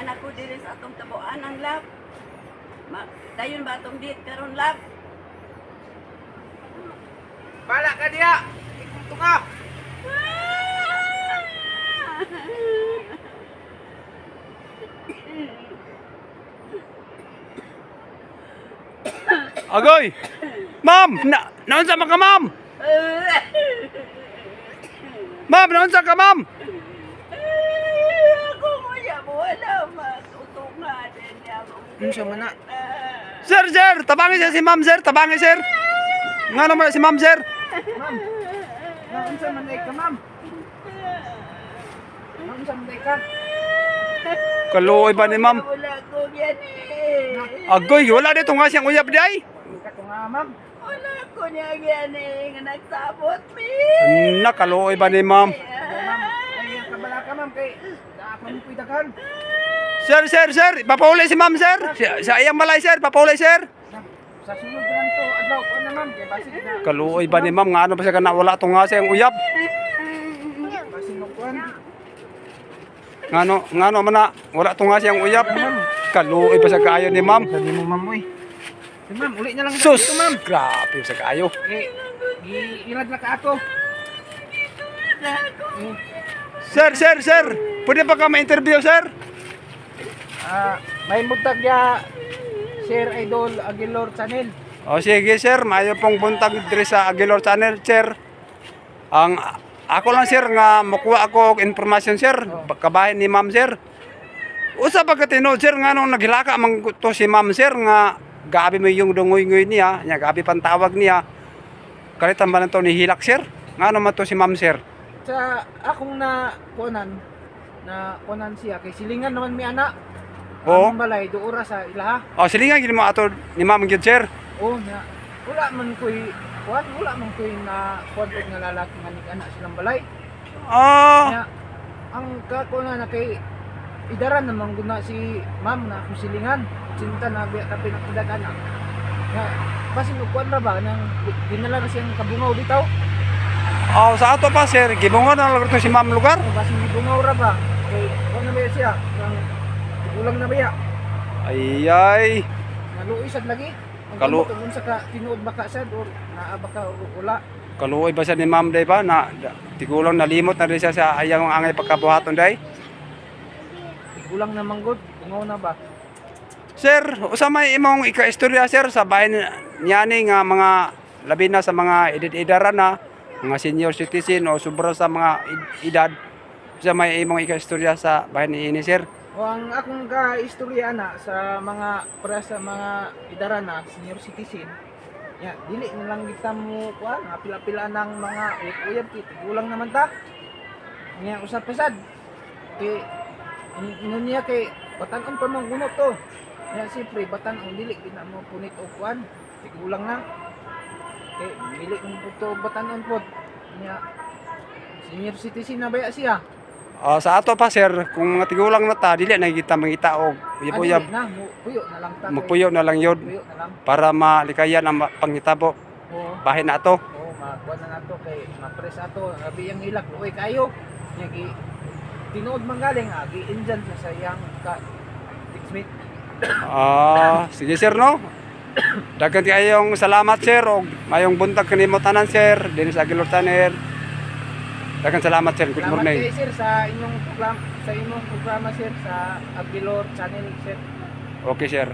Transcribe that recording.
anak ko diri sa atong tabuan ang lab. Dayon ba atong date karon lab? Bala ka diya. Ikuto ka. Agoy! Ma'am! Naunsa man ka, ma'am? Ma'am, naunsa ka, ma'am? Ako kuya mo wala matutungan niya mo. Unsa man na? Sir, sir! Tabangi siya si ma'am, sir! Tabangi, sir! Nga naman si ma'am, sir! Ma'am. Unsa man day ka, ma'am? Unsa man day ka? Kaluoy ba ni ma'am? Wala ko yan eh. Agoy, wala dito nga siyang uyab di ay. Ikato nga, ma'am. Wala ko niya yan eh. Nga nagsabot mi. Nakaluoy ba ni ma'am? Ma'am, ay kabala ka, ma'am kay dapat mo pitakan. Sir, sir, sir! Papauli si ma'am, sir! Sa iyang balay, sir! Papauli, sir! Sa sunod lang to, adlaw ko na, ma'am. Kay basi na. Kaluoy ba ni ma'am? Nga ano ba siya ka na wala to nga siyang uyab? Basi mo kuan. Nga ano man na wala to nga siyang uyab? Kaluoy ba siya kaayo ni ma'am? Sabi mo, ma'am, oy. Si ma'am, uli na lang Sus! dito, ma'am. Grabe sa kaayo. Ilad na ka ako. Sir, sir, sir! Pwede pa ka ma-interview, sir? May mutag ya Sir Idol Aguilar Channel. O sige, sir. Mayo pong buntag diri sa Aguilar Channel, sir. Ako lang, sir, nga makuha ako og informasyon, sir. Kabahin ni ma'am, sir. Usa pa ka tinod, sir, nga nung naghilaka man to si ma'am, sir, nga gabi mo yung dungoy-ngoy niya, nya gabi pantawag niya. Kalitan ba na to ni Hilak, sir? Nga naman to si ma'am, sir? Sa akong na kunan siya kay silingan naman mi ana. Oo. Ang balay duura sa ilaha. O, silingan gini mo ato ni ma'am, gyud, sir. Oh, na wala man koy kuan, wala man koy na kuan pud nga lalaki nga anak silang balay. Ah, Nya ang kakuna na kay idaran naman guna si ma'am na akong silingan. Sinta na biya ta pinakidatan na. Nga basi mo kuan ra ba nang dinala na siyang kabungaw bitaw. oh, sa ato pa, sir. Gibungan na lang to si ma'am lugar. Basi mo bungaw ra ba? Kay kuan na ba siya? Nang ulang na biya. Ay. Naluisad lagi. Ang Kalu- kung sa ka tinuod baka sad or naa baka o wala. Kaluoy ba siya ni ma'am, day ba? Tigulang nalimot na rin siya sa ayang angay pagkabuhaton, day. Ulang na manggod, bungaw na ba? Sir, usa may imong ika-istorya, sir, sa bahay niya ni nga mga labi na sa mga edad-edaran na, mga senior citizen o sobra sa mga edad. Usa may imong ika-istorya sa bahay ni ini, sir. O ang akong ka-istorya na sa mga para sa mga idaran na senior citizen. Ya, dili na lang kita mo kuan, pila-pila ng mga uyab kit. Ulang naman ta. Nya usap pasad. Kay niya kay batan-on pa man gunot to. Ya siyempre batan-on dili di na mo punit og kuan. Tigulang na. Kay dili mo puto batan-on pod. Nya senior citizen na baya siya. Sa ato pa, sir, kung mga tigulang na ta, dili na kita mangita og uyab-uyab. Na, puyo na lang ta. Magpuyo na lang yun Puyo na lang. para malikayan ang pangitabo Oo. bahay na ato. Oo, makuha na nato kay ma-press ato. Abi ang ilak, uy kayo. Nya gi tinuod man galing agi injan sa sayang ka teammate. Sige, sir, no? Dagan kayong salamat, sir, o mayong buntag kanimo tanan, sir, din sa Aguilar Channel. Dagan salamat, sir. Good Salamat morning. kay sir sa inyong programa sir sa Aguilar Channel sir. Okay, sir.